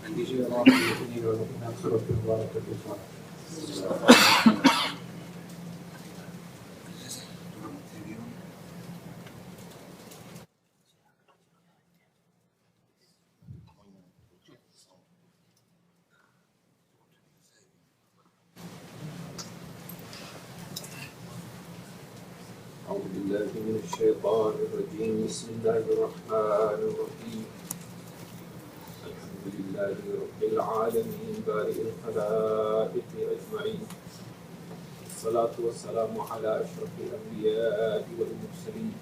عندي شيء رابع يمكن يقول لك نفسه في البركة أعوذ بالله من الشيطان الرجيم بسم الله الرحمن الرحيم الحمد لله رب العالمين بارئ الخلائق أجمعين الصلاة والسلام على أشرف الأنبياء والمرسلين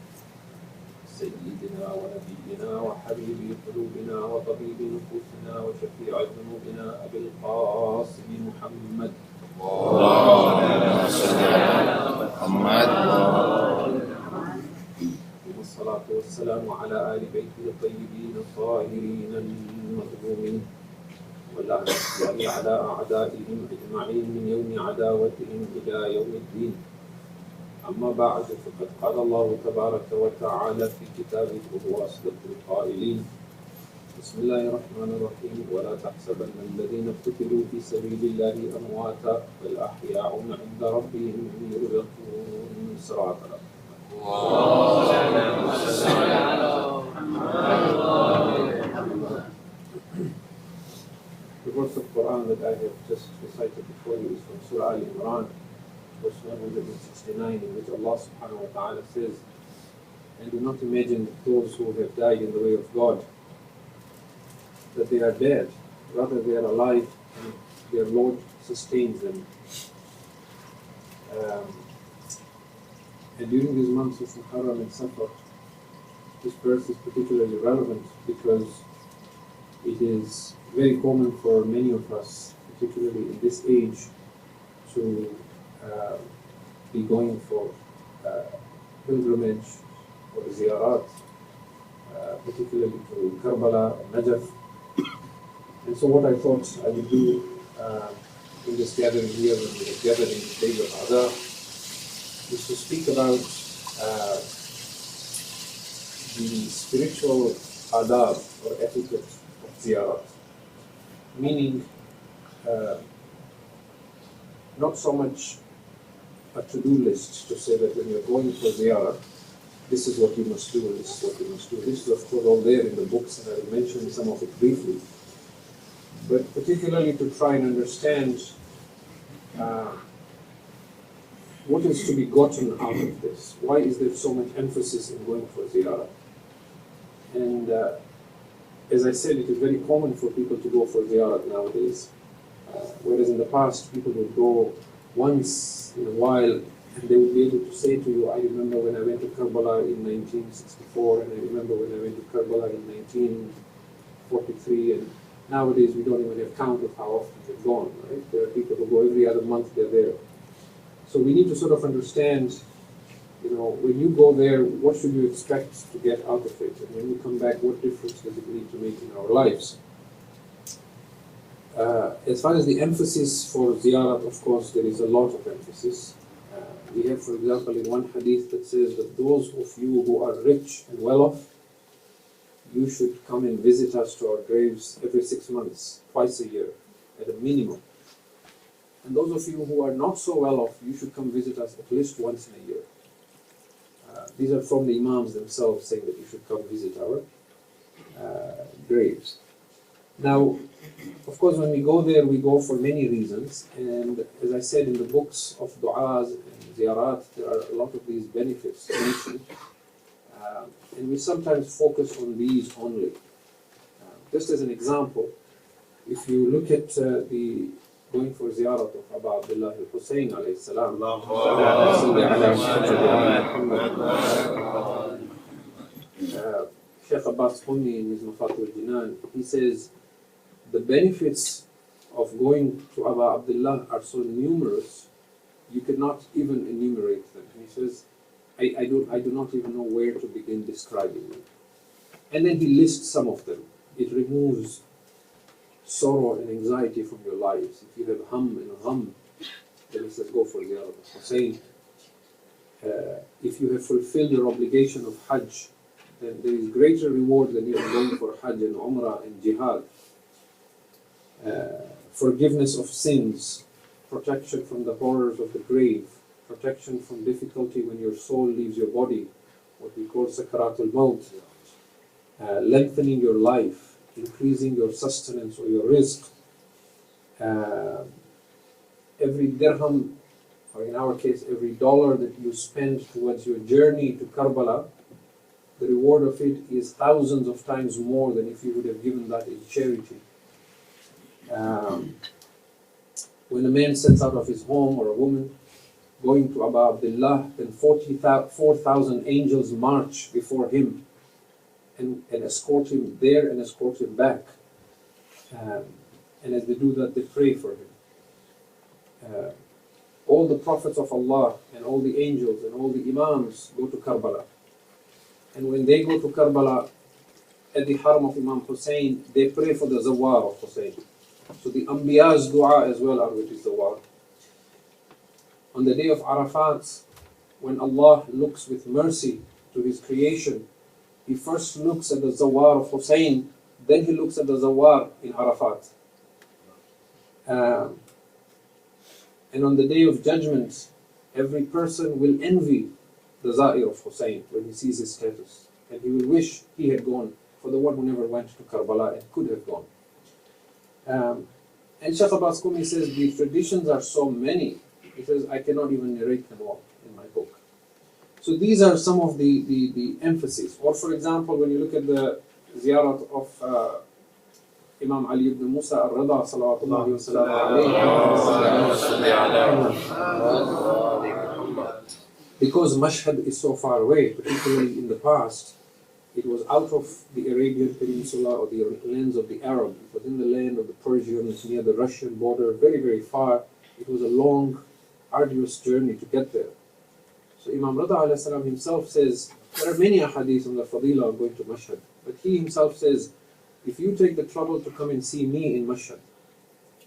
سيدنا ونبينا وحبيب قلوبنا وطبيب نفوسنا وشفيع ذنوبنا أبي القاسم محمد اللهم صل على محمد والصلاة والسلام على آل بيته الطيبين الطاهرين المظلومين واللعنة الله على أعدائهم أجمعين من يوم عداوتهم إلى يوم الدين أما بعد فقد قال الله تبارك وتعالى في كتابه وهو أصدق القائلين بسم الله الرحمن الرحيم ولا تحسبن الذين قتلوا في سبيل الله أمواتا بل أحياء عند ربهم يرزقون صراطا The verse of Quran that I have just recited before you is from Surah Al-Imran, verse 169, in which Allah subhanahu wa ta'ala says, and do not imagine that those who have died in the way of God, that they are dead, rather they are alive and their Lord sustains them. And during these months of Muharram and Safar, this verse is particularly relevant because it is very common for many of us, particularly in this age, to be going for pilgrimage or ziyarat, particularly to Karbala or Najaf. And so what I thought I would do in this gathering here, when we are gathered in the days of Adha, is to speak about the spiritual adab or etiquette of ziyarat. Meaning, not so much a to-do list to say that when you're going for ziyarat, this is what you must do and this is what you must do. This is of course all there in the books and I will mention some of it briefly. But particularly to try and understand what is to be gotten out of this. Why is there so much emphasis in going for ziyarah? And as I said, it is very common for people to go for ziyarah nowadays. Whereas in the past, people would go once in a while and they would be able to say to you, I remember when I went to Karbala in 1964 and I remember when I went to Karbala in 1943. And nowadays, we don't even have count of how often they've gone, right? There are people who go every other month, they're there. So we need to sort of understand, when you go there, what should you expect to get out of it? And when you come back, what difference does it need to make in our lives? As far as the emphasis for ziyarat, of course, there is a lot of emphasis. We have, for example, in one hadith that says that those of you who are rich and well off, you should come and visit us to our graves every 6 months, twice a year, at a minimum. And those of you who are not so well off, you should come visit us at least once in a year. These are from the Imams themselves saying that you should come visit our graves. Now, of course, when we go there, we go for many reasons. And as I said, in the books of du'as and ziyarat, there are a lot of these benefits mentioned. And we sometimes focus on these only. Just as an example, if you look at the going for ziyarat of Abu Abdullah al-Hussein alayhi salam, Sheikh Abbas Qummi in his Mafatul Jinan, he says, the benefits of going to Abu Abdullah are so numerous, you cannot even enumerate them. And he says, I do not even know where to begin describing them. And then he lists some of them. It removes sorrow and anxiety from your lives. If you have hum and gham, then he says, go for Ziyarat al-Hussein. If you have fulfilled your obligation of Hajj, then there is greater reward than you are going for Hajj and Umrah and Jihad. forgiveness of sins, protection from the horrors of the grave, protection from difficulty when your soul leaves your body, what we call sakaratul maut, lengthening your life, increasing your sustenance or your rizq. Every dirham, or in our case, every dollar that you spend towards your journey to Karbala, the reward of it is thousands of times more than if you would have given that in charity. When a man sets out of his home, or a woman going to Abu Abdullah, then 4,000 angels march before him and escort him there and escort him back. And as they do that, they pray for him. All the prophets of Allah and all the angels and all the imams go to Karbala. And when they go to Karbala, at the haram of Imam Hussein, they pray for the zawar of Hussein. So the Anbiya's dua as well are with his zawar. On the day of Arafat, when Allah looks with mercy to his creation, he first looks at the zawar of Hussein, then he looks at the zawar in Arafat. And on the day of judgment, every person will envy the Za'ir of Hussein when he sees his status. And he will wish he had gone, for the one who never went to Karbala and could have gone. And Shaykh Abbas Qumi says the traditions are so many, he says I cannot even narrate them all in my book. So these are some of the emphasis. Or for example, when you look at the Ziyarat of Imam Ali ibn Musa al-Rada salawatullahi wa salamu alayhi. Because Mashhad is so far away, particularly in the past, it was out of the Arabian Peninsula or the lands of the Arab. It was in the land of the Persians, near the Russian border, very, very far. It was a long, arduous journey to get there. So Imam Rada alayhi salam himself says, there are many ahadith on the fadila of going to Mashhad, but he himself says, if you take the trouble to come and see me in Mashhad,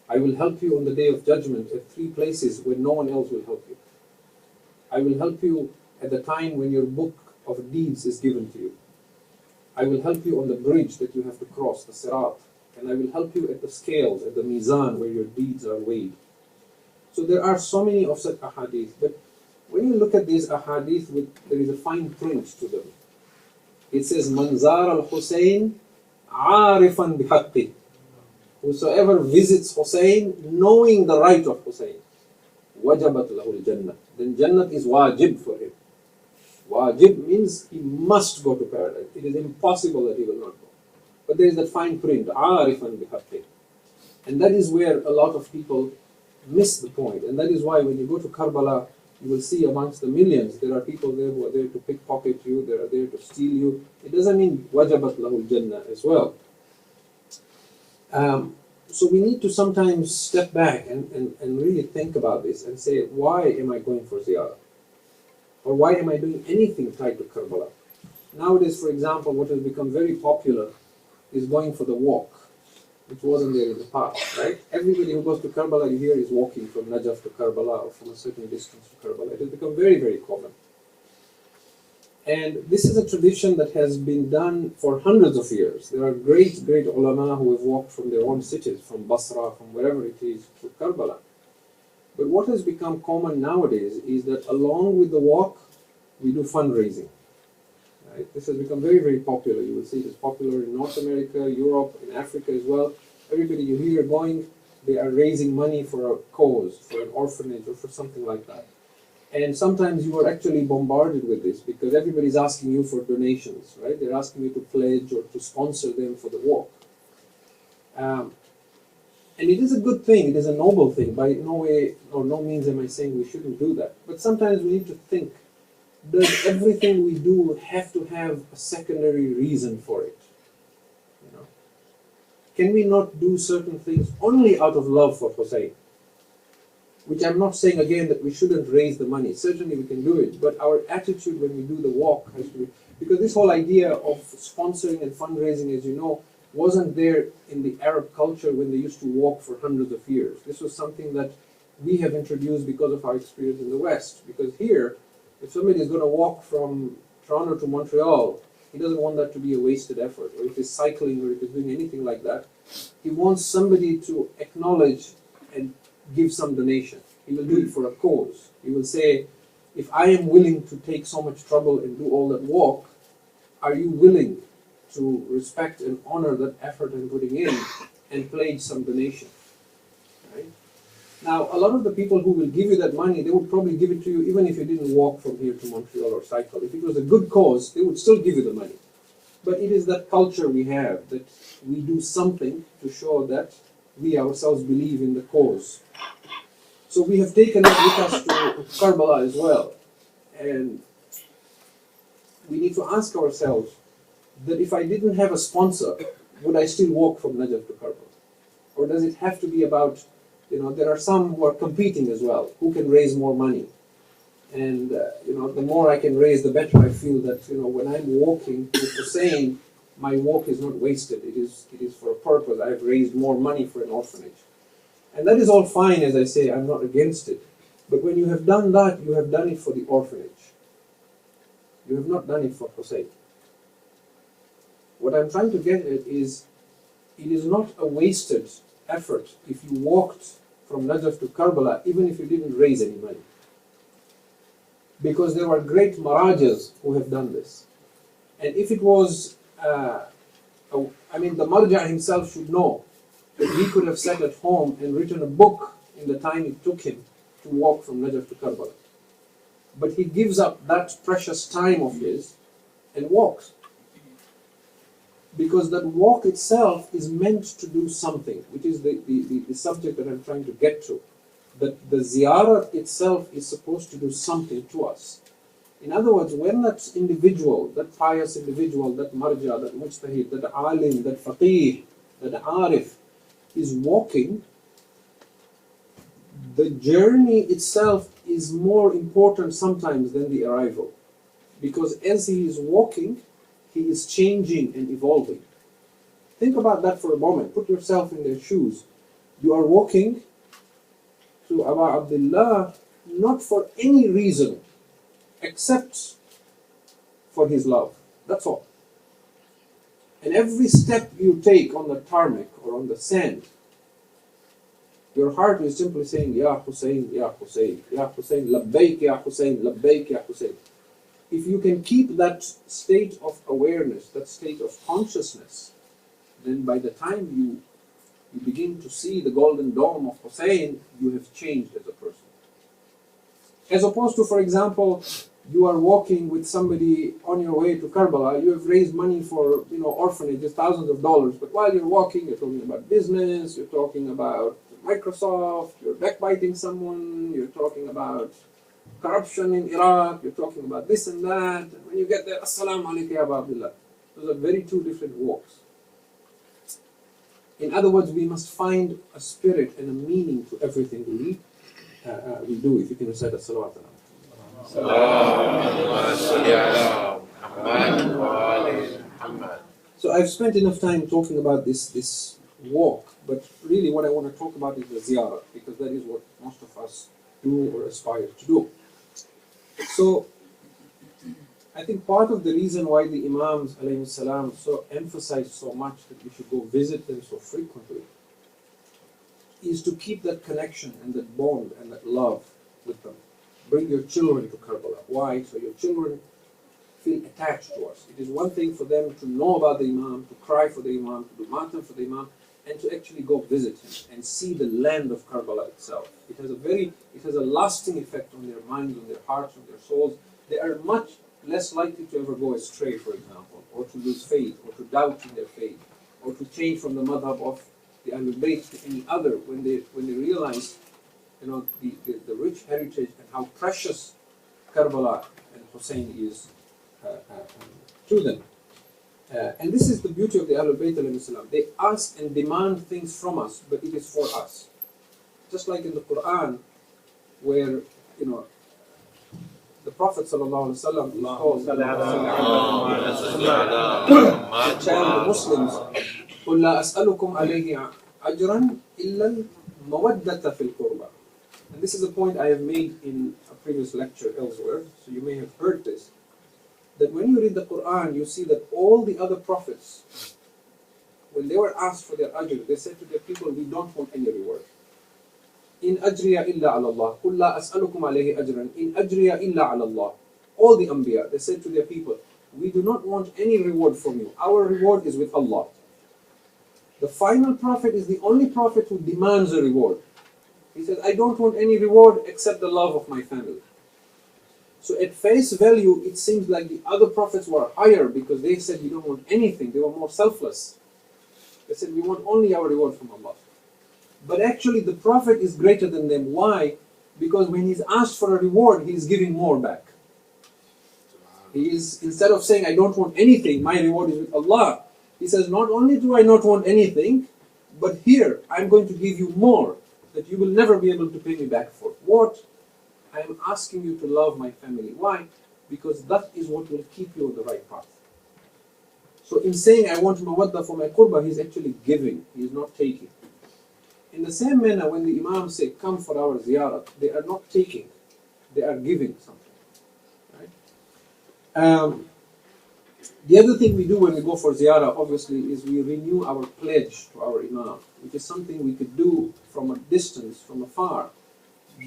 I will help you on the day of judgment at 3 places where no one else will help you. I will help you at the time when your book of deeds is given to you. I will help you on the bridge that you have to cross, the Sirat. And I will help you at the scales, at the mizan where your deeds are weighed. So there are so many of such ahadith. But when you look at these ahadith, there is a fine print to them. It says, Manzar al-Hussein arifan bihaqqi. Whosoever visits Hussein, knowing the right of Hussein, wajabat lahu al-jannah. Then Jannat is wajib for him. Wajib means he must go to paradise. It is impossible that he will not go. But there is that fine print, arifan bihaqqi. And that is where a lot of people miss the point. And that is why when you go to Karbala, you will see amongst the millions, there are people there who are there to pickpocket you, they are there to steal you. It doesn't mean wajabat lahul jannah as well. So we need to sometimes step back and really think about this and say, why am I going for ziyarah? Or why am I doing anything tied to Karbala? Nowadays, for example, what has become very popular is going for the walk, which wasn't there in the past, right? Everybody who goes to Karbala, you hear, is walking from Najaf to Karbala or from a certain distance to Karbala. It has become very, very common. And this is a tradition that has been done for hundreds of years. There are great, great ulama who have walked from their own cities, from Basra, from wherever it is, to Karbala. But what has become common nowadays is that along with the walk, we do fundraising. Right? This has become very, very popular. You will see it is popular in North America, Europe, in Africa as well. Everybody you hear going, they are raising money for a cause, for an orphanage, or for something like that. And sometimes you are actually bombarded with this because everybody is asking you for donations, right? They're asking you to pledge or to sponsor them for the walk. And it is a good thing, it is a noble thing. By no way or no means am I saying we shouldn't do that. But sometimes we need to think, does everything we do have to have a secondary reason for it? You know? Can we not do certain things only out of love for Hussein? Which I'm not saying again that we shouldn't raise the money. Certainly we can do it. But our attitude when we do the walk has to be... Because this whole idea of sponsoring and fundraising, as you know, wasn't there in the Arab culture when they used to walk for hundreds of years. This was something that we have introduced because of our experience in the West. Because here, if somebody is going to walk from Toronto to Montreal, He doesn't want that to be a wasted effort, or if he's cycling or if he's doing anything like that. He wants somebody to acknowledge and give some donation. He will do it for a cause. He will say, if I am willing to take so much trouble and do all that walk, are you willing to respect and honor that effort I'm putting in and pledge some donation? Right? Now, a lot of the people who will give you that money, they would probably give it to you even if you didn't walk from here to Montreal or cycle. If it was a good cause, they would still give you the money. But it is that culture we have, that we do something to show that we ourselves believe in the cause. So we have taken it with us to Karbala as well. And we need to ask ourselves that if I didn't have a sponsor, would I still walk from Najaf to Karbala? Or does it have to be about, there are some who are competing as well, who can raise more money. And, the more I can raise, the better I feel that, when I'm walking with Hussein, my walk is not wasted. It is for a purpose. I've raised more money for an orphanage. And that is all fine, as I say, I'm not against it. But when you have done that, you have done it for the orphanage. You have not done it for Hussein. What I'm trying to get at is, it is not a wasted effort if you walked from Najaf to Karbala, even if you didn't raise any money. Because there were great Marajas who have done this. And if it was, the Marja himself should know that he could have sat at home and written a book in the time it took him to walk from Najaf to Karbala. But he gives up that precious time of his and walks. Because that walk itself is meant to do something, which is the subject that I'm trying to get to. That the Ziyarat itself is supposed to do something to us. In other words, when that individual, that pious individual, that marja, that mujtahid, that alim, that faqih, that arif, is walking, the journey itself is more important sometimes than the arrival. Because as he is walking, he is changing and evolving. Think about that for a moment. Put yourself in their shoes. You are walking to Abu Abdullah not for any reason except for his love. That's all. And every step you take on the tarmac or on the sand, your heart is simply saying, Ya Hussein, Ya Hussein, Ya Hussein, Labbaik, Ya Hussein, Labbaik, Ya Hussein. If you can keep that state of awareness, that state of consciousness, then by the time you begin to see the golden dome of Hussein, you have changed as a person. As opposed to, for example, you are walking with somebody on your way to Karbala, you have raised money for orphanages, thousands of dollars, but while you're walking, you're talking about business, you're talking about Microsoft, you're backbiting someone, you're talking about corruption in Iraq, you're talking about this and that, and when you get there, Assalamu alaikum ya Abu Abdullah. Those are very two different walks. In other words, we must find a spirit and a meaning to everything we do. If you can recite as-salawat. So I've spent enough time talking about this walk, but really what I want to talk about is the ziyarat, because that is what most of us do or aspire to do. So I think part of the reason why the Imams alayhi salam so emphasize so much that we should go visit them so frequently is to keep that connection and that bond and that love with them. Bring your children to Karbala. Why? So your children feel attached to us. It is one thing for them to know about the Imam, to cry for the Imam, to do matam for the Imam, and to actually go visit him and see the land of Karbala itself. It has a lasting effect on their minds, on their hearts, on their souls. They are much less likely to ever go astray, for example, or to lose faith, or to doubt in their faith, or to change from the madhab of the Ahlul Bayt to any other when they realize the rich heritage and how precious Karbala and Hussein is to them. And this is the beauty of the Ahlul Bayt alayhi salam. They ask and demand things from us, but it is for us. Just like in the Quran, where the Prophet sallallahu alaihi wasallam is called to tell the Muslims, قُلْ لَا أَسْأَلُكُمْ عَلَيْهِ أَجْرًا إِلَّا الْمَوَدَّةَ فِي الْقُرْبَى. And this is a point I have made in a previous lecture elsewhere, so you may have heard this. that when you read the Quran, you see that all the other prophets, when they were asked for their ajr, they said to their people, we don't want any reward. In ajriya illa ala Allah, qul la as'alukum alayhi ajran, in ajriya illa ala Allah. All the Anbiya, they said to their people, we do not want any reward from you. Our reward is with Allah. The final prophet is the only prophet who demands a reward. He says, I don't want any reward except the love of my family. So at face value, it seems like the other prophets were higher because they said we don't want anything. They were more selfless. They said we want only our reward from Allah. But actually the prophet is greater than them. Why? Because when he's asked for a reward, he's giving more back. He is, instead of saying I don't want anything, my reward is with Allah, he says not only do I not want anything, but here I'm going to give you more that you will never be able to pay me back for. What? I am asking you to love my family. Why? Because that is what will keep you on the right path. So in saying I want mawadda for my qurbah, he's actually giving, he is not taking. In the same manner, when the Imam say, come for our ziyarat, they are not taking, they are giving something. Right? The other thing we do when we go for ziyarah, obviously, is we renew our pledge to our Imam, which is something we could do from a distance, from afar,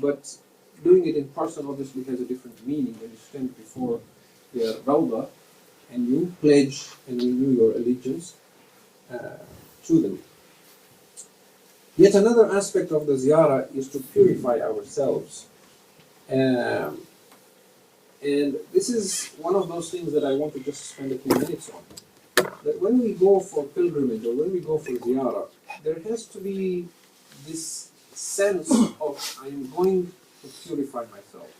but doing it in person obviously has a different meaning when you stand before their rawdah and you pledge and renew your allegiance to them. Yet another aspect of the ziyarah is to purify ourselves. And this is one of those things that I want to just spend a few minutes on. That when we go for pilgrimage or when we go for ziyarah, there has to be this sense of I am going to purify myself.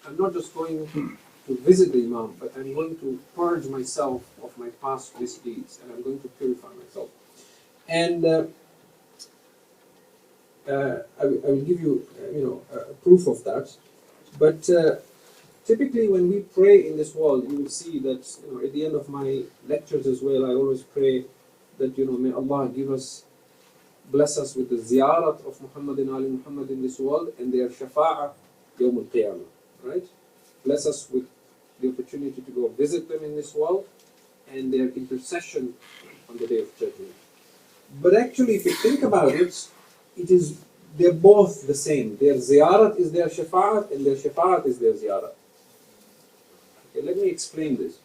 I'm not just going to visit the Imam, but I'm going to purge myself of my past misdeeds and I'm going to purify myself. And I will give you, a proof of that. But typically, when we pray in this world, you will see that at the end of my lectures as well, I always pray that may Allah bless us with the ziyarat of Muhammad and Ali Muhammad in this world and their shafa'ah yawm al-qiyamah. Right? Bless us with the opportunity to go visit them in this world and their intercession on the Day of Judgment. But actually, if you think about it, they're both the same. Their ziyarat is their shafa'at and their shafa'at is their ziyarat. Okay, let me explain this.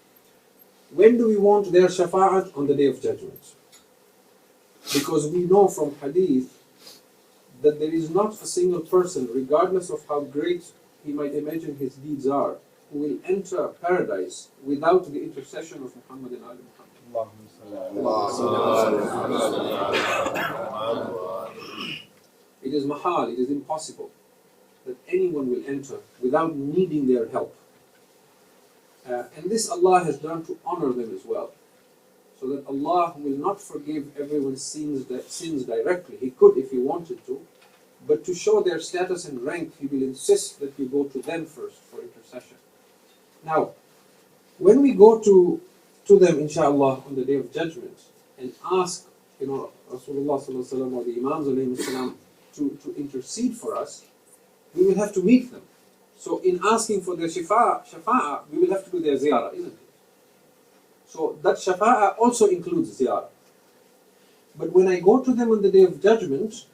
When do we want their shafa'at? On the Day of Judgment. Because we know from hadith that there is not a single person, regardless of how great he might imagine his deeds are, who will enter paradise without the intercession of Muhammad and Ali Muhammad. It is mahal, it is impossible that anyone will enter without needing their help. And this Allah has done to honor them as well. So that Allah will not forgive everyone's sins directly. He could if He wanted to, but to show their status and rank, He will insist that you go to them first for intercession. Now, when we go to them, inshaAllah, on the Day of Judgment, and ask, Rasulullah sallallahu or the Imams alayhi salam to intercede for us, we will have to meet them. So in asking for their shafa'ah, we will have to do their ziyarah, isn't it? So that shafa'ah also includes ziyarah. But when I go to them on the Day of Judgment,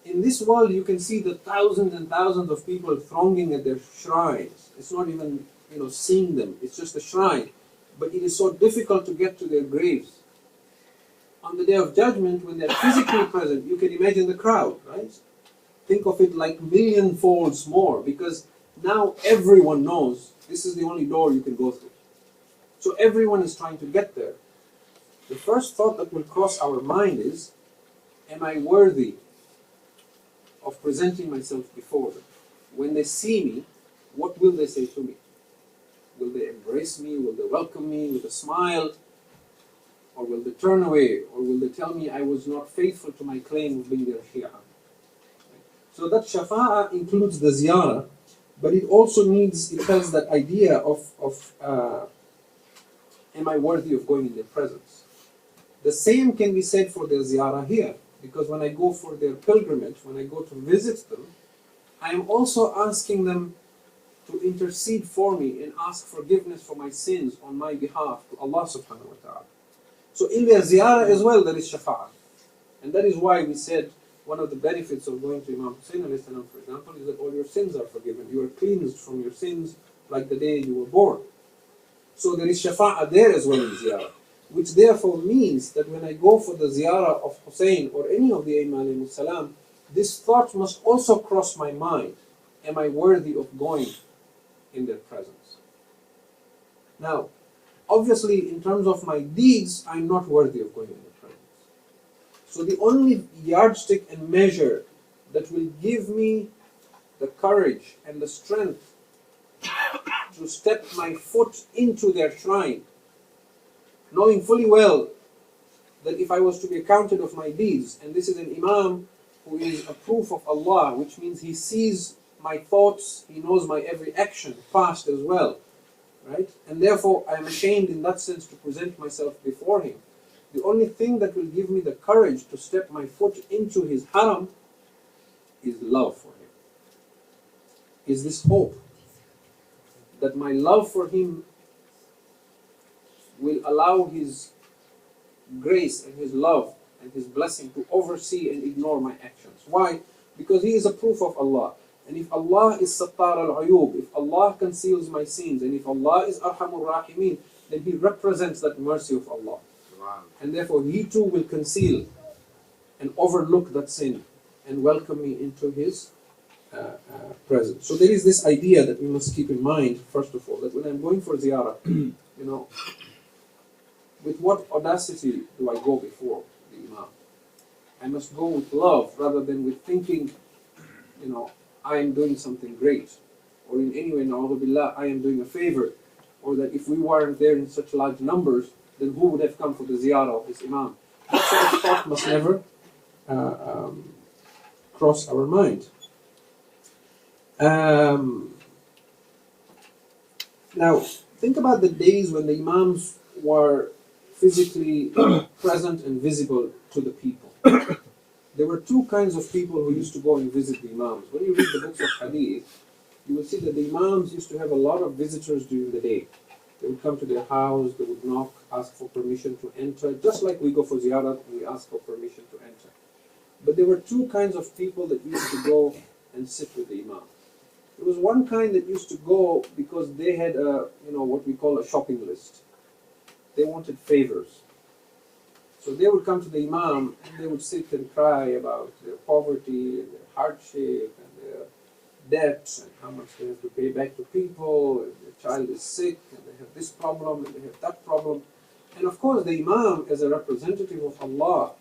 in this world you can see the thousands and thousands of people thronging at their shrines. It's not even seeing them, it's just a shrine. But it is so difficult to get to their graves. On the Day of Judgment, when they're physically present, you can imagine the crowd, right? Think of it like million folds more, because now everyone knows this is the only door you can go through. So everyone is trying to get there. The first thought that will cross our mind is, am I worthy of presenting myself before them? When they see me, what will they say to me? Will they embrace me? Will they welcome me with a smile? Or will they turn away? Or will they tell me I was not faithful to my claim of being their Shia? So that shafa'ah includes the ziyarah, but it also has that idea of am I worthy of going in their presence? The same can be said for their ziyarah here, because when I go for their pilgrimage, when I go to visit them, I am also asking them to intercede for me and ask forgiveness for my sins on my behalf to Allah subhanahu wa ta'ala. So in their ziyarah as well, there is shafa'ah. And that is why we said one of the benefits of going to Imam Hussein alayhi salam, for example, is that all your sins are forgiven. You are cleansed from your sins like the day you were born. So there is shafa'ah there as well in ziyarah, which therefore means that when I go for the ziyarah of Hussein or any of the Imam alayhi salam, this thought must also cross my mind. Am I worthy of going in their presence? Now, obviously, in terms of my deeds, I'm not worthy of going in their presence. So the only yardstick and measure that will give me the courage and the strength to step my foot into their shrine, knowing fully well that if I was to be accounted of my deeds, and this is an Imam who is a proof of Allah, which means he sees my thoughts, he knows my every action, past as well, right? And therefore I am ashamed in that sense to present myself before him. The only thing that will give me the courage to step my foot into his haram is love for him. Is this hope that my love for him will allow his grace and his love and his blessing to oversee and ignore my actions. Why? Because he is a proof of Allah. And if Allah is Sattar al-Ayub, if Allah conceals my sins, and if Allah is Arhamur Rahimeen, then he represents that mercy of Allah. And therefore he too will conceal and overlook that sin and welcome me into his presence. So there is this idea that we must keep in mind, first of all, that when I'm going for ziyarah, with what audacity do I go before the Imam? I must go with love rather than with thinking, I am doing something great, or in any way, na'udhu billah, I am doing a favor, or that if we weren't there in such large numbers, then who would have come for the ziyarah of this Imam? That sort of thought must never cross our mind. Now, think about the days when the Imams were physically present and visible to the people. There were two kinds of people who used to go and visit the Imams. When you read the books of Hadith, you will see that the Imams used to have a lot of visitors during the day. They would come to their house, they would knock, ask for permission to enter, just like we go for Ziyarat and we ask for permission to enter. But there were two kinds of people that used to go and sit with the Imam. There was one kind that used to go because they had what we call a shopping list. They wanted favors. So they would come to the Imam and they would sit and cry about their poverty and their hardship and their debts and how much they have to pay back to people, and their child is sick and they have this problem and they have that problem. And of course the Imam, as a representative of Allah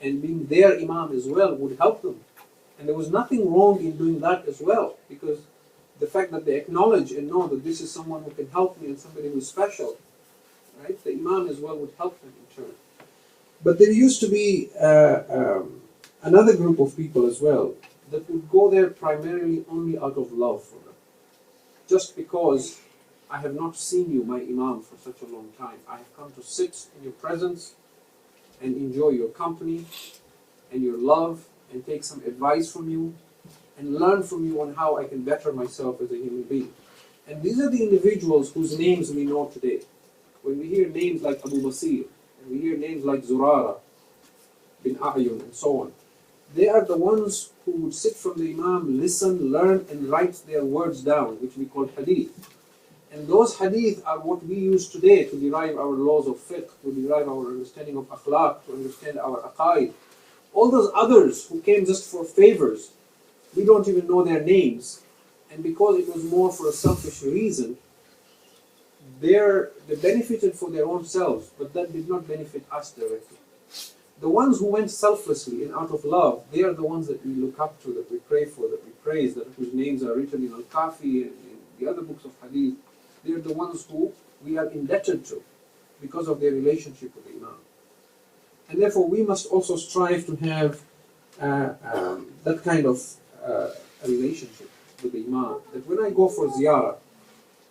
and being their Imam as well, would help them. And there was nothing wrong in doing that as well, because the fact that they acknowledge and know that this is someone who can help me and somebody who is special, right? The Imam as well would help them in turn. But there used to be another group of people as well that would go there primarily only out of love for them. Just because I have not seen you, my Imam, for such a long time. I have come to sit in your presence and enjoy your company and your love and take some advice from you and learn from you on how I can better myself as a human being. And these are the individuals whose names we know today. When we hear names like Abu Basir, and we hear names like Zurara bin A'yun and so on, they are the ones who would sit from the Imam, listen, learn and write their words down, which we call hadith. And those hadith are what we use today to derive our laws of fiqh, to derive our understanding of akhlaq, to understand our aqaid. All those others who came just for favors, we don't even know their names. And because it was more for a selfish reason, they benefited for their own selves, but that did not benefit us directly. The ones who went selflessly and out of love, they are the ones that we look up to, that we pray for, that we praise, that whose names are written in Al-Kafi and in the other books of Hadith. They are the ones who we are indebted to because of their relationship with the Imam. And therefore we must also strive to have that kind of a relationship with the Imam. That when I go for ziyarah,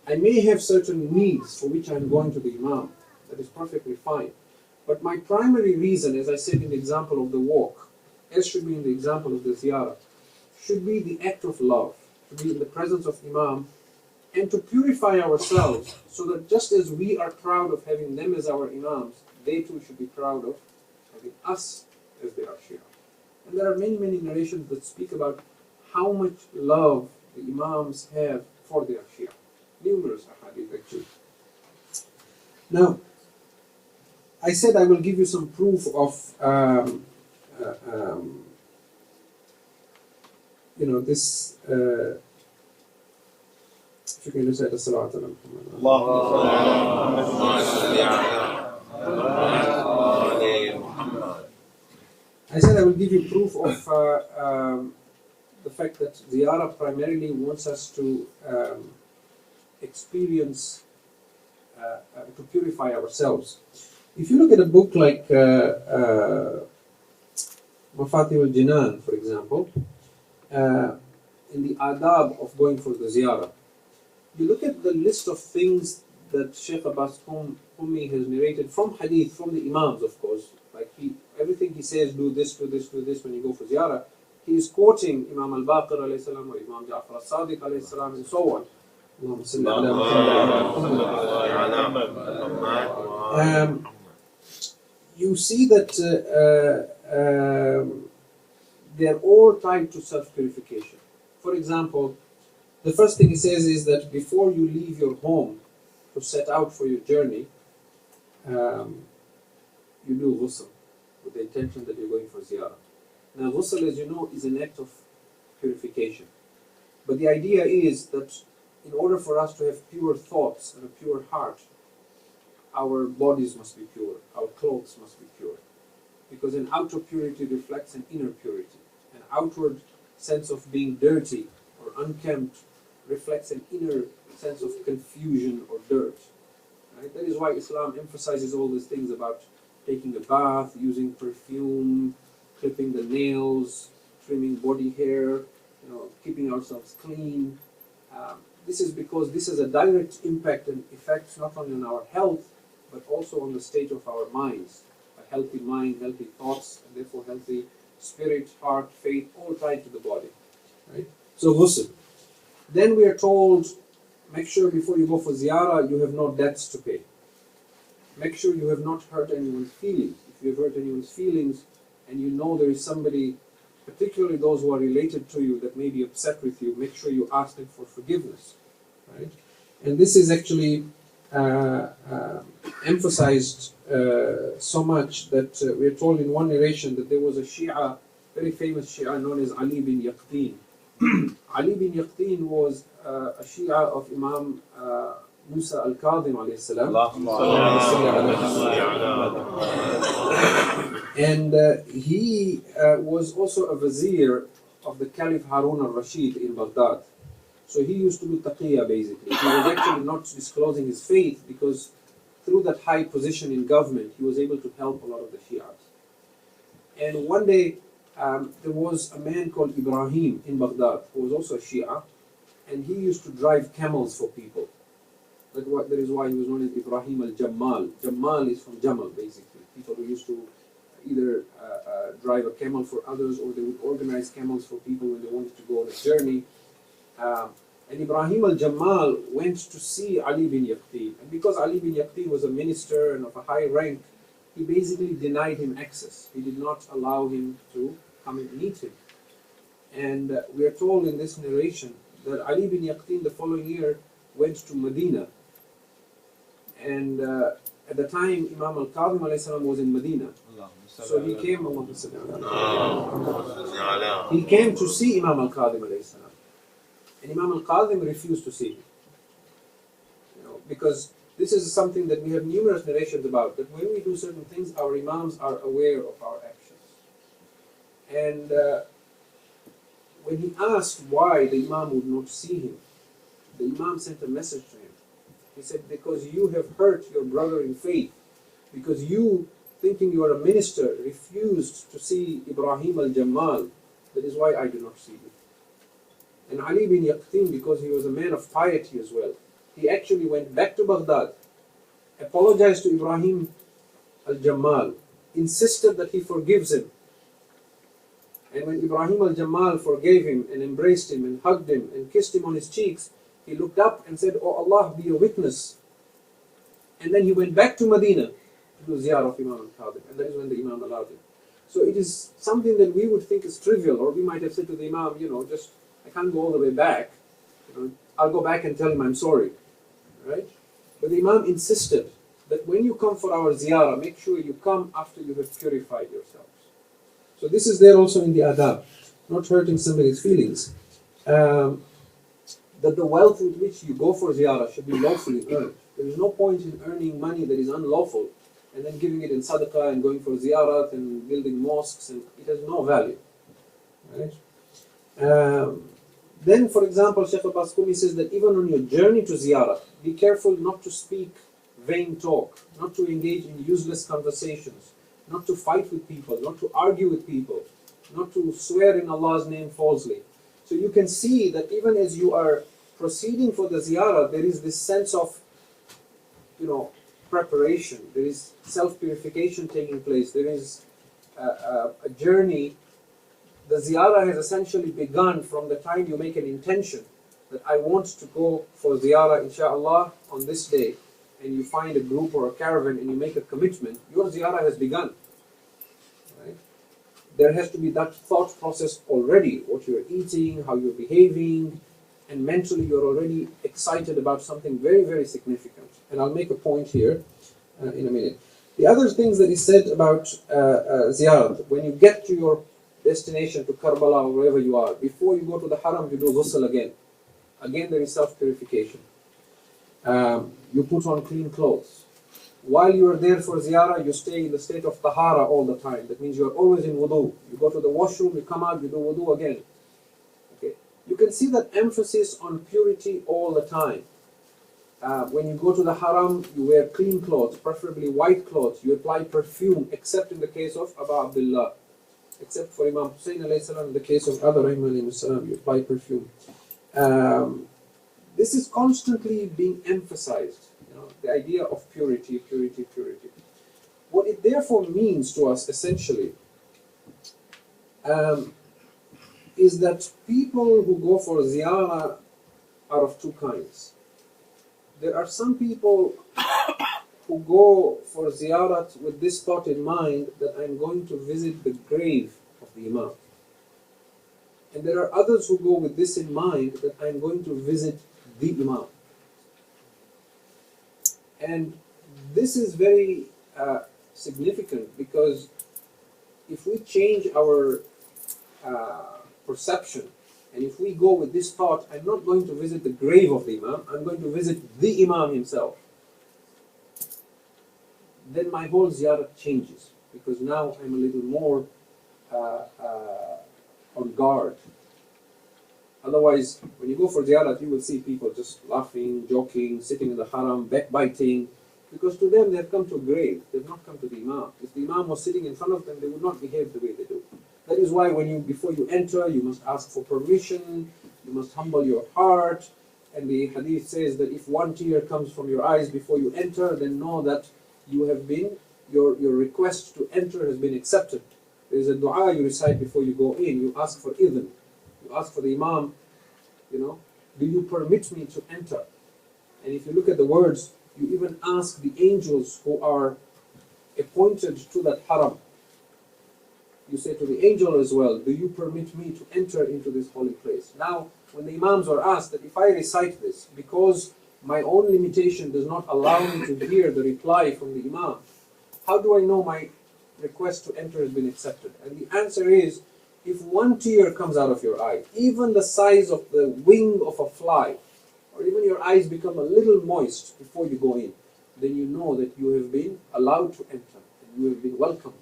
I may have certain needs for which I am going to the Imam. That is perfectly fine. But my primary reason, as I said in the example of the walk, as should be in the example of the ziyarah, should be the act of love, to be in the presence of Imam and to purify ourselves so that just as we are proud of having them as our imams, they too should be proud of having us as their Shia. And there are many, many narrations that speak about how much love the imams have for their Shia. Numerous ahadith actually. Now, I said I will give you some proof of this. If you can recite as-salawat ala Muhammad. I said I will give you proof of the fact that Ziyarat primarily wants us to experience, to purify ourselves. If you look at a book like Mafatih al-Jinan, for example, in the adab of going for the Ziyarah, you look at the list of things that Sheikh Abbas Qummi has narrated from hadith, from the imams of course, like everything he says, do this, do this, do this when you go for Ziyarah, he is quoting Imam al-Baqir alayhi salam or Imam Jaffer al-Sadiq alayhi salam and so on. You see that they're all tied to self-purification. For example, the first thing he says is that before you leave your home to set out for your journey, you do ghusl with the intention that you're going for ziyarah. Now ghusl, as you know, is an act of purification. But the idea is that in order for us to have pure thoughts and a pure heart, our bodies must be pure, our clothes must be pure. Because an outer purity reflects an inner purity. An outward sense of being dirty or unkempt reflects an inner sense of confusion or dirt. Right? That is why Islam emphasizes all these things about taking a bath, using perfume, clipping the nails, trimming body hair, keeping ourselves clean. This is because this has a direct impact and effects not only on our health, but also on the state of our minds. A healthy mind, healthy thoughts, and therefore healthy spirit, heart, faith, all tied to the body. Right? So ghusl. Then we are told, make sure before you go for ziyarah, you have no debts to pay. Make sure you have not hurt anyone's feelings. If you have hurt anyone's feelings, and you know there is somebody, particularly those who are related to you, that may be upset with you, make sure you ask them for forgiveness. Right? And this is actually emphasized so much that we are told in one narration that there was a Shia, very famous Shia known as Ali bin Yaqteen. Ali bin Yaqteen was a Shia of Imam Musa al-Kadhim alayhi salam. And he was also a vizier of the Caliph Harun al-Rashid in Baghdad. So he used to do taqiyya basically. He was actually not disclosing his faith because through that high position in government, he was able to help a lot of the Shias. And one day, there was a man called Ibrahim in Baghdad, who was also a Shia, and he used to drive camels for people. That is why he was known as Ibrahim al-Jammal. Jammal is from Jamal, basically. People who used to either drive a camel for others, or they would organize camels for people when they wanted to go on a journey. And Ibrahim al-Jammal went to see Ali bin Yaqteen. And because Ali bin Yaqteen was a minister and of a high rank, he basically denied him access. He did not allow him to come and meet him. And we are told in this narration that Ali bin Yaqteen the following year went to Medina. And at the time, Imam al-Kadhim alayhi salam was in Medina. So he came to see Imam al-Kadhim alayhi salam. And Imam al-Kadhim refused to see him. Because this is something that we have numerous narrations about, that when we do certain things, our imams are aware of our actions. And when he asked why the imam would not see him, the imam sent a message to him. He said, because you have hurt your brother in faith, because you, thinking you are a minister, refused to see Ibrahim al-Jammal, that is why I do not see you. And Ali bin Yaqteen, because he was a man of piety as well, he actually went back to Baghdad, apologized to Ibrahim al-Jammal, insisted that he forgives him. And when Ibrahim al-Jammal forgave him and embraced him and hugged him and kissed him on his cheeks, he looked up and said, "Oh Allah, be a witness." And then he went back to Medina to do ziyarah of Imam al-Khadim, and that is when the Imam allowed him. So it is something that we would think is trivial, or we might have said to the Imam, just, I can't go all the way back. I'll go back and tell him I'm sorry, right? But the Imam insisted that when you come for our ziyarah, make sure you come after you have purified yourselves. So this is there also in the adab, not hurting somebody's feelings. That the wealth with which you go for ziyarah should be lawfully earned. There is no point in earning money that is unlawful and then giving it in sadaqah and going for ziyarat and building mosques, and it has no value. Right? Then, for example, Shaykh Abbas Qumi says that even on your journey to ziyarah, be careful not to speak vain talk, not to engage in useless conversations, not to fight with people, not to argue with people, not to swear in Allah's name falsely. So you can see that even as you are proceeding for the ziyarah, there is this sense of, preparation. There is self-purification taking place. There is a journey. The ziyarah has essentially begun from the time you make an intention that I want to go for ziyarah, inshallah, on this day, and you find a group or a caravan and you make a commitment. Your ziyarah has begun. Right? There has to be that thought process already, what you're eating, how you're behaving, and mentally you're already excited about something very, very significant. And I'll make a point here in a minute. The other things that he said about ziyarat, when you get to your destination, to Karbala or wherever you are, before you go to the haram, you do ghusl again. Again, there is self-purification. You put on clean clothes. While you are there for ziyarah, you stay in the state of tahara all the time. That means you are always in wudu. You go to the washroom, you come out, you do wudu again. Okay. You can see that emphasis on purity all the time. When you go to the haram, you wear clean clothes, preferably white clothes. You apply perfume, except in the case of Abu Abdullah. Except for Imam Hussein alayhi salam, in the case of other alayhi salam, you apply perfume. This is constantly being emphasized, the idea of purity, purity, purity. What it therefore means to us, essentially, is that people who go for ziyarah are of two kinds. There are some people who go for ziyarat with this thought in mind that I'm going to visit the grave of the Imam. And there are others who go with this in mind that I'm going to visit the Imam. And this is very significant, because if we change our perception, and if we go with this thought, I'm not going to visit the grave of the Imam, I'm going to visit the Imam himself, then my whole ziyarat changes, because now I'm a little more on guard. Otherwise, when you go for ziyarat, you will see people just laughing, joking, sitting in the haram, backbiting, because to them they have come to a grave, they have not come to the Imam. If the Imam was sitting in front of them, they would not behave the way they do. That is why before you enter, you must ask for permission, you must humble your heart, and the hadith says that if one tear comes from your eyes before you enter, then know that you have been, your request to enter has been accepted. There is a dua you recite before you go in, you ask for idhn, you ask for the Imam, do you permit me to enter? And if you look at the words, you even ask the angels who are appointed to that haram. You say to the angel as well, do you permit me to enter into this holy place? Now, when the Imams are asked that if I recite this, because my own limitation does not allow me to hear the reply from the Imam, how do I know my request to enter has been accepted? And the answer is, if one tear comes out of your eye, even the size of the wing of a fly, or even your eyes become a little moist before you go in, then you know that you have been allowed to enter, and you have been welcomed.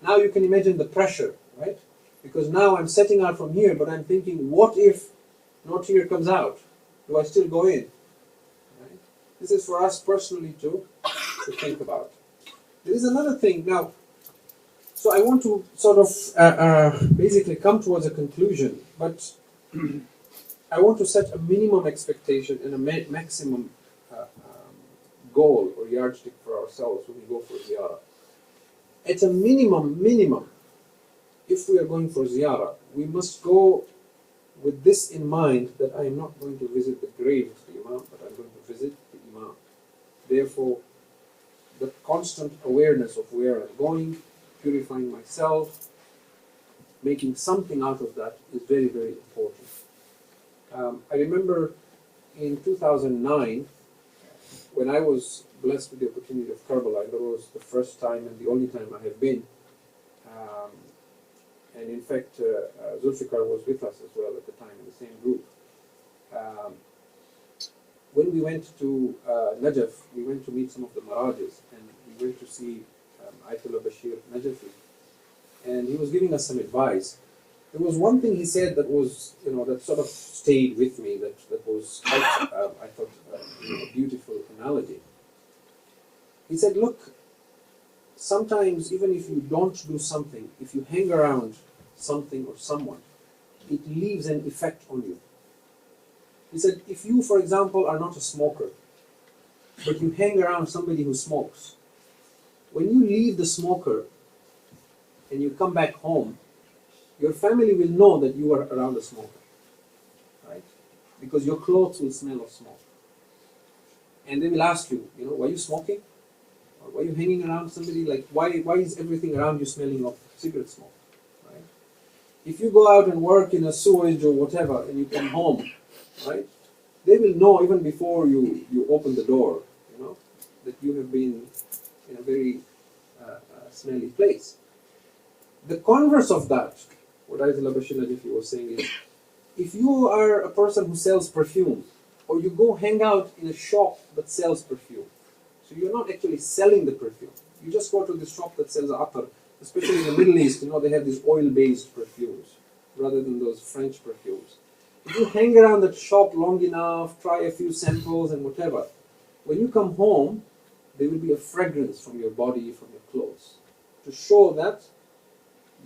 Now you can imagine the pressure, right? Because now I'm setting out from here, but I'm thinking, what if no tear comes out? Do I still go in? Right? This is for us personally to think about. There is another thing now. So I want to sort of basically come towards a conclusion, but I want to set a minimum expectation and a maximum goal or yardstick for ourselves when we go for ziyarah. At a minimum, if we are going for ziyarah, we must go with this in mind, that I am not going to visit the grave of the Imam, but I'm going to visit the Imam. Therefore, the constant awareness of where I'm going, purifying myself, making something out of that is very, very important. I remember in 2009, when I was blessed with the opportunity of Karbala, and that was the first time and the only time I have been. And in fact, Zulfikar was with us as well at the time in the same group. When we went to Najaf, we went to meet some of the Marajis, and we went to see Ayatollah Bashir Najafi, and he was giving us some advice. There was one thing he said that was, that sort of stayed with me, that was quite, I thought, a beautiful analogy. He said, look, sometimes even if you don't do something, if you hang around something or someone, it leaves an effect on you. He said, if you, for example, are not a smoker, but you hang around somebody who smokes, when you leave the smoker and you come back home, your family will know that you are around a smoker, right? Because your clothes will smell of smoke. And they will ask you, why are you smoking? Or why are you hanging around somebody? Like, why is everything around you smelling of cigarette smoke, right? If you go out and work in a sewage or whatever, and you come home, right? They will know even before you open the door, that you have been in a very smelly place. The converse of that, what Ayatollah Bashir Najafi was saying is, if you are a person who sells perfume, or you go hang out in a shop that sells perfume, so you're not actually selling the perfume, you just go to the shop that sells attar, especially in the Middle East, they have these oil-based perfumes, rather than those French perfumes. If you hang around that shop long enough, try a few samples and whatever, when you come home, there will be a fragrance from your body, from your clothes, to show that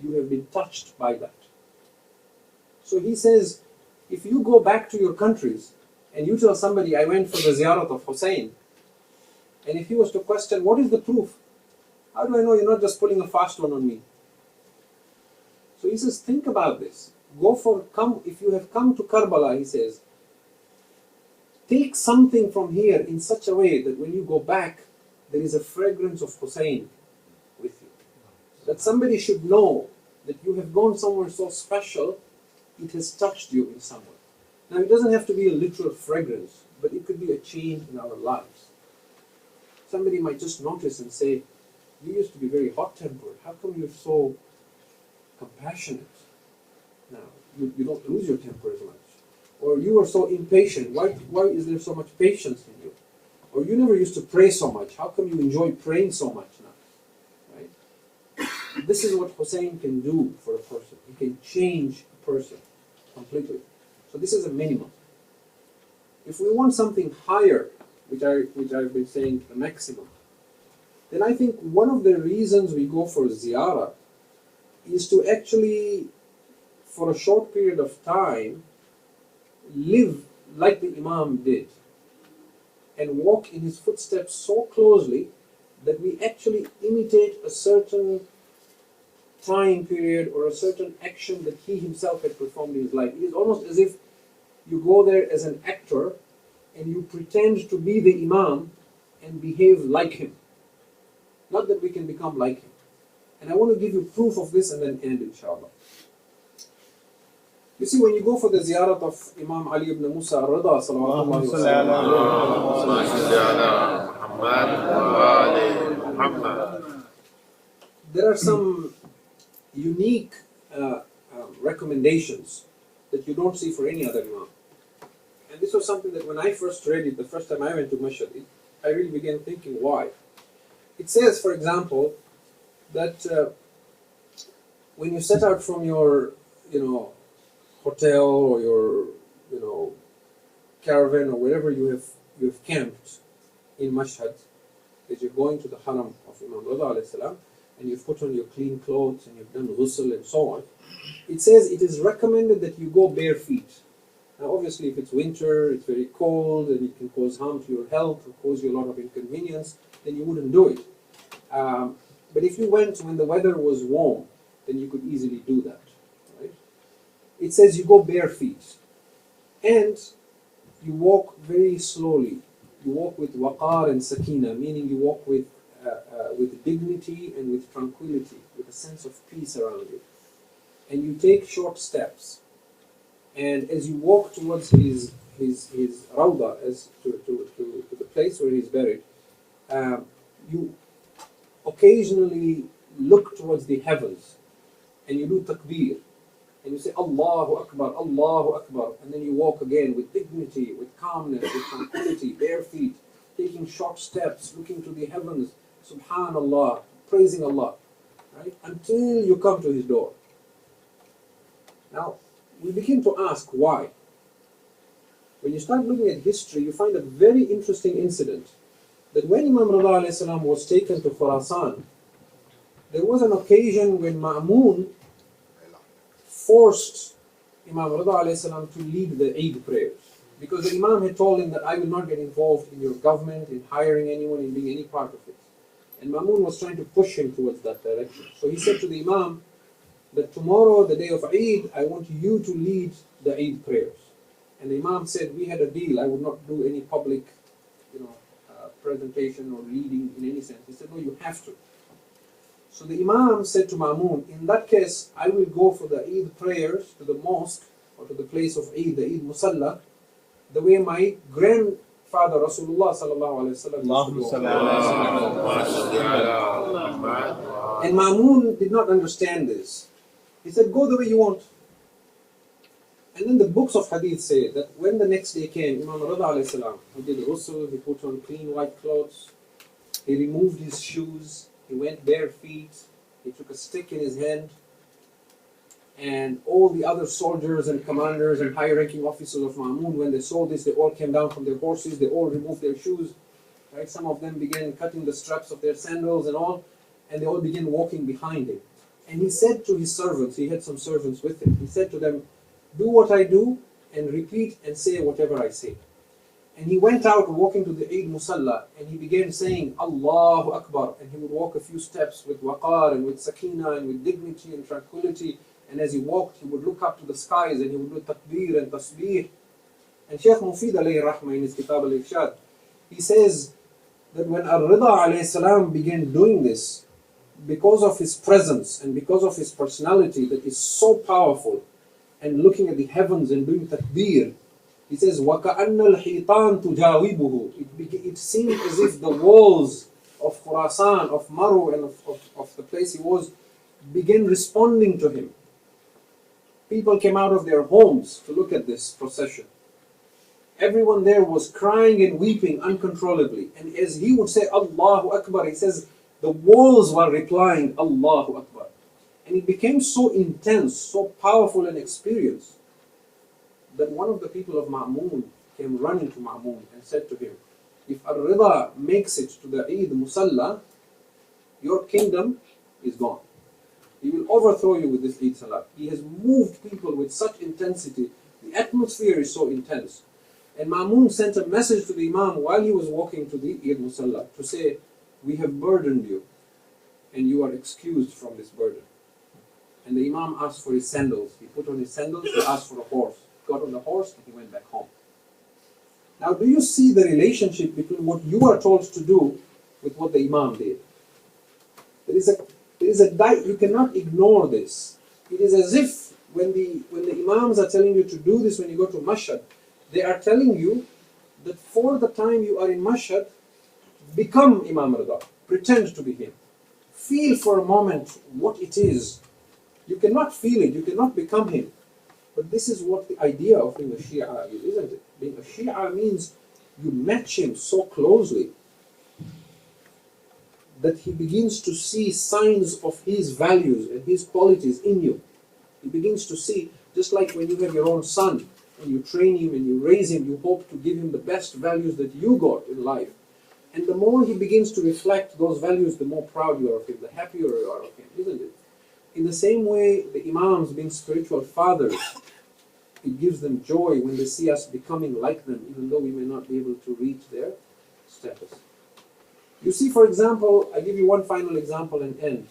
you have been touched by that. So he says, if you go back to your countries and you tell somebody, I went for the Ziyarat of Hussein, and if he was to question, what is the proof? How do I know you're not just pulling a fast one on me? So he says, think about this. If you have come to Karbala, he says, take something from here in such a way that when you go back, there is a fragrance of Hussein with you. That somebody should know that you have gone somewhere so special, it has touched you in some way. Now, it doesn't have to be a literal fragrance, but it could be a change in our lives. Somebody might just notice and say, you used to be very hot-tempered. How come you're so compassionate now? You don't lose your temper as much. Or you are so impatient. Why is there so much patience in you? Or you never used to pray so much. How come you enjoy praying so much now? Right? This is what Hussein can do for a person. He can change a person completely. So this is a minimum. If we want something higher, which I've been saying the maximum, then I think one of the reasons we go for Ziyarat is to actually, for a short period of time, live like the Imam did and walk in his footsteps so closely that we actually imitate a certain time period or a certain action that he himself had performed in his life. It is almost as if you go there as an actor and you pretend to be the Imam and behave like him. Not that we can become like him. And I want to give you proof of this and then end, inshallah. You see, when you go for the ziyarat of Imam Ali ibn Musa al-Rida, salawatullahi wa sallam, there are some unique recommendations that you don't see for any other Imam. And this was something that when I first read it, the first time I went to Mashhad, I really began thinking, why? It says, for example, that when you set out from your, hotel or your, caravan or wherever you have camped in Mashhad, that you're going to the haram of Imam Rida alayhi salam, and you've put on your clean clothes and you've done ghusl and so on, it says it is recommended that you go bare feet. Now obviously if it's winter, it's very cold and it can cause harm to your health or cause you a lot of inconvenience, then you wouldn't do it. But if you went when the weather was warm, then you could easily do that. Right? It it says you go bare feet. And you walk very slowly. You walk with waqar and sakina, meaning you walk with dignity and with tranquility, with a sense of peace around you. And you take short steps. And as you walk towards his rawda, as to the place where he's buried, you occasionally look towards the heavens and you do takbir. And you say Allahu Akbar, Allahu Akbar, and then you walk again with dignity, with calmness, with tranquility, bare feet, taking short steps, looking to the heavens, Subhanallah, praising Allah, right? Until you come to his door. Now, we begin to ask why. When you start looking at history, you find a very interesting incident. That when Imam Rida alayhi salam was taken to Khurasan, there was an occasion when Ma'mun forced Imam Rida alayhi salam to lead the Eid prayers. Because the Imam had told him that I will not get involved in your government, in hiring anyone, in being any part of it. And Ma'mun was trying to push him towards that direction. So he said to the Imam that tomorrow, the day of Eid, I want you to lead the Eid prayers. And the Imam said, we had a deal, I would not do any public presentation or leading in any sense. He said, no, you have to. So the Imam said to Ma'mun, in that case, I will go for the Eid prayers to the mosque or to the place of Eid, the Eid Musalla, the way my grandfather Rasulullah sallallahu alaihi wasallam. And Ma'mun did not understand this. He said, go the way you want. And then the books of hadith say that when the next day came, Imam Rida alayhi salam, he did ghusl, he put on clean white clothes, he removed his shoes, he went bare feet, he took a stick in his hand, and all the other soldiers and commanders and high-ranking officers of Ma'mun, when they saw this, they all came down from their horses, they all removed their shoes, right? Some of them began cutting the straps of their sandals and all, and they all began walking behind him. And he said to his servants, he had some servants with him, he said to them, do what I do and repeat and say whatever I say. And he went out walking to the Eid Musalla and he began saying Allahu Akbar, and he would walk a few steps with waqar and with sakina and with dignity and tranquility, and as he walked he would look up to the skies and he would do takbir and tasbih. And Shaykh Mufid alayhi rahmah in his Kitab al-Irshad, he says that when Ar-Rida alayhi salam began doing this, because of his presence and because of his personality that is so powerful, and looking at the heavens and doing takbir, he says, وَكَأَنَّ الْحِيطَانِ تُجَاوِبُهُ. It seemed as if the walls of Khurasan, of Maru, and of the place he was, began responding to him. People came out of their homes to look at this procession. Everyone there was crying and weeping uncontrollably. And as he would say, Allahu Akbar, he says, the walls were replying, Allahu Akbar. And it became so intense, so powerful an experience, that one of the people of Ma'mun came running to Ma'mun and said to him, if Ar-Rida makes it to the Eid Musalla, your kingdom is gone. He will overthrow you with this Eid Salah. He has moved people with such intensity. The atmosphere is so intense. And Ma'mun sent a message to the Imam while he was walking to the Eid Musalla to say, we have burdened you and you are excused from this burden. And the Imam asked for his sandals. He put on his sandals, he asked for a horse. Got on the horse and he went back home. Now do you see the relationship between what you are told to do with what the Imam did? There is a you cannot ignore this. It is as if when the Imams are telling you to do this when you go to Mashhad, they are telling you that for the time you are in Mashhad, become Imam Rida. Pretend to be him. Feel for a moment what it is. You cannot feel it, you cannot become him. But this is what the idea of being a Shia is, isn't it? Being a Shia means you match him so closely that he begins to see signs of his values and his qualities in you. He begins to see, just like when you have your own son and you train him and you raise him, you hope to give him the best values that you got in life. And the more he begins to reflect those values, the more proud you are of him, the happier you are of him, isn't it? In the same way, the Imams being spiritual fathers, it gives them joy when they see us becoming like them, even though we may not be able to reach their status. You see, for example, I give you one final example and end.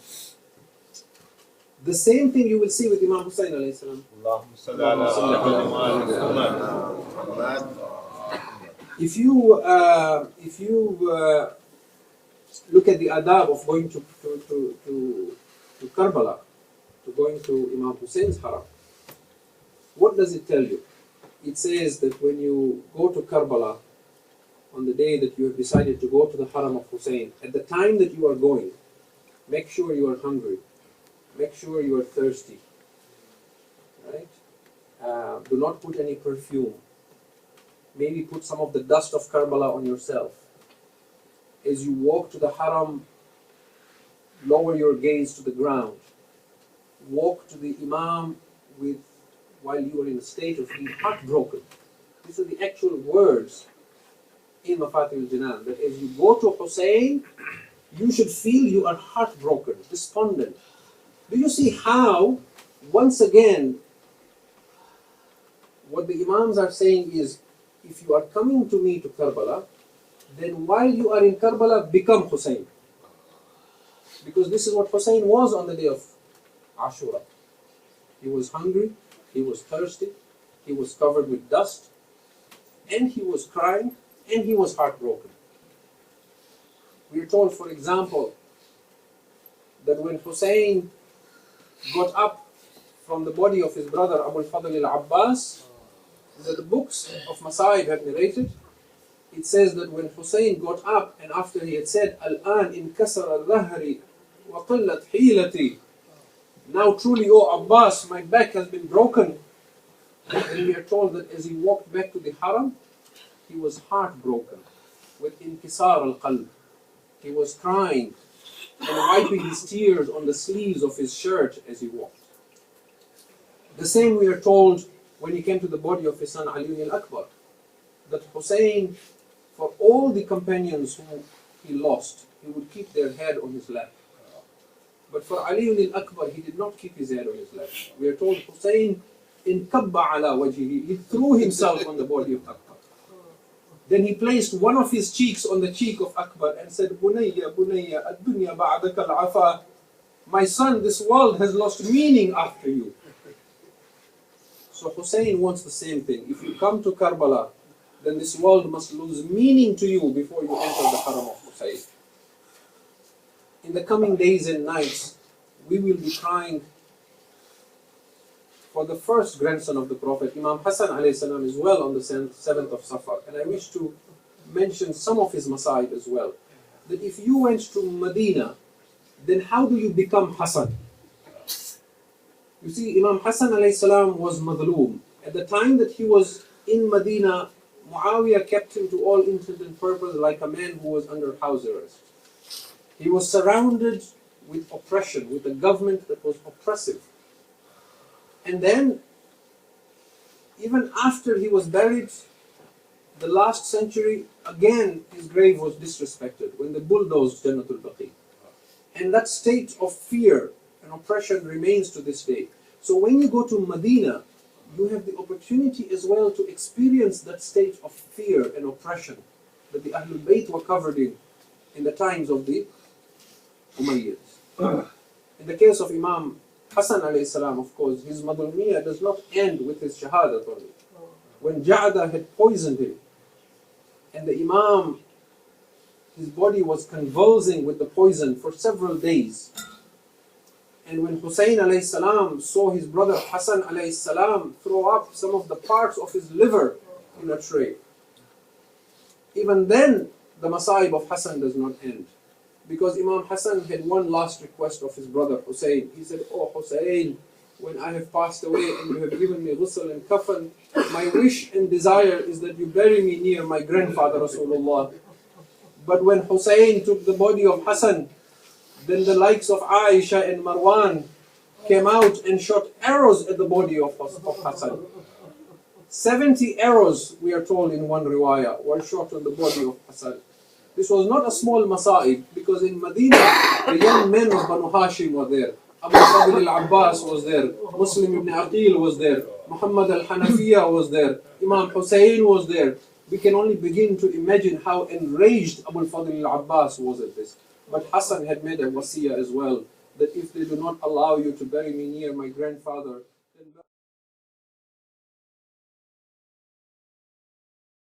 The same thing you will see with Imam Hussein alayhi salam. If you look at the adab of going to Karbala, to going to Imam Hussein's haram, what does it tell you? It says that when you go to Karbala, on the day that you have decided to go to the haram of Hussein, at the time that you are going, make sure you are hungry, make sure you are thirsty, right? Do not put any perfume. Maybe put some of the dust of Karbala on yourself. As you walk to the haram, lower your gaze to the ground. Walk to the Imam while you are in a state of being heartbroken. These are the actual words in Mafatih al-Jinan, that as you go to Hussein, you should feel you are heartbroken, despondent. Do you see how, once again, what the Imams are saying is, if you are coming to me to Karbala, then while you are in Karbala, become Hussein. Because this is what Hussein was on the day of Ashura. He was hungry, he was thirsty, he was covered with dust, and he was crying, and he was heartbroken. We are told, for example, that when Hussein got up from the body of his brother Br.Khalil al-Abbas, that the books of Masaib have narrated, it says that when Hussein got up and after he had said, Al-an inkasara al-dhahri wa qillat hilati, now truly, O Abbas, my back has been broken. And we are told that as he walked back to the haram, he was heartbroken with inkisar al-qalb. He was crying and wiping his tears on the sleeves of his shirt as he walked. The same we are told when he came to the body of his son Ali al-Akbar, that Hussein, for all the companions who he lost, he would keep their head on his lap. But for Ali al-Akbar, he did not keep his head on his lap. We are told Hussein in kabba ala wajhihi, he threw himself on the body of Akbar. Then he placed one of his cheeks on the cheek of Akbar and said, Bunayya, Bunayya, ad-dunya ba'daka al-afa. My son, this world has lost meaning after you. So Hussein wants the same thing. If you come to Karbala, then this world must lose meaning to you before you enter the haram of Hussein. In the coming days and nights, we will be crying for the first grandson of the Prophet, Imam Hassan alayhi salam, is well on the 7th of Safar. And I wish to mention some of his masaib as well. That if you went to Medina, then how do you become Hassan? You see, Imam Hassan alayhi salam was madhloom. At the time that he was in Medina, Muawiyah kept him to all intent and purpose like a man who was under house arrest. He was surrounded with oppression, with a government that was oppressive. And then, even after he was buried, the last century, again his grave was disrespected when they bulldozed Jannatul Baqi. And that state of fear and oppression remains to this day. So when you go to Medina, you have the opportunity as well to experience that state of fear and oppression that the Ahlul Bayt were covered in the times of the Umayyads. In the case of Imam Hassan alayhi salam, of course, his madhulmiyah does not end with his shahadat only. When Ja'da had poisoned him, and the Imam, his body was convulsing with the poison for several days. And when Hussein alayhi salam saw his brother Hassan alayhi salam throw up some of the parts of his liver in a tray, even then the masaib of Hassan does not end. Because Imam Hassan had one last request of his brother Hussein. He said, Oh Hussein, when I have passed away and you have given me ghusl and kafan, my wish and desire is that you bury me near my grandfather Rasulullah. But when Hussein took the body of Hassan, then the likes of Aisha and Marwan came out and shot arrows at the body of Hassan. 70 arrows, we are told in one riwayah, were shot on the body of Hassan. This was not a small masa'ib, because in Medina, the young men of Banu Hashim were there. Br.Khalil al-Abbas was there, Muslim ibn Aqil was there, Muhammad al-Hanafiya was there, Imam Hussein was there. We can only begin to imagine how enraged Br.Khalil al-Abbas was at this. But Hassan had made a wasiyah as well, that if they do not allow you to bury me near my grandfather,